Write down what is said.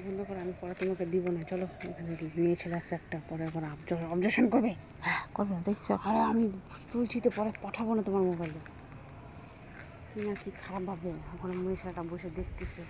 বন্ধ করে, আমি পরে তোমাকে দিব না। চলো, এখানে মেয়ে ছেলে আসছে একটা, পরে আবার অবজেকশন করবে। হ্যাঁ করবে, দেখছো? আরে আমি তুলছি তো, পরে পাঠাবো না তোমার মোবাইলে। কি না কি খারাপ ভাবে এখন মেয়ে ছেলেটা বসে দেখতেছে।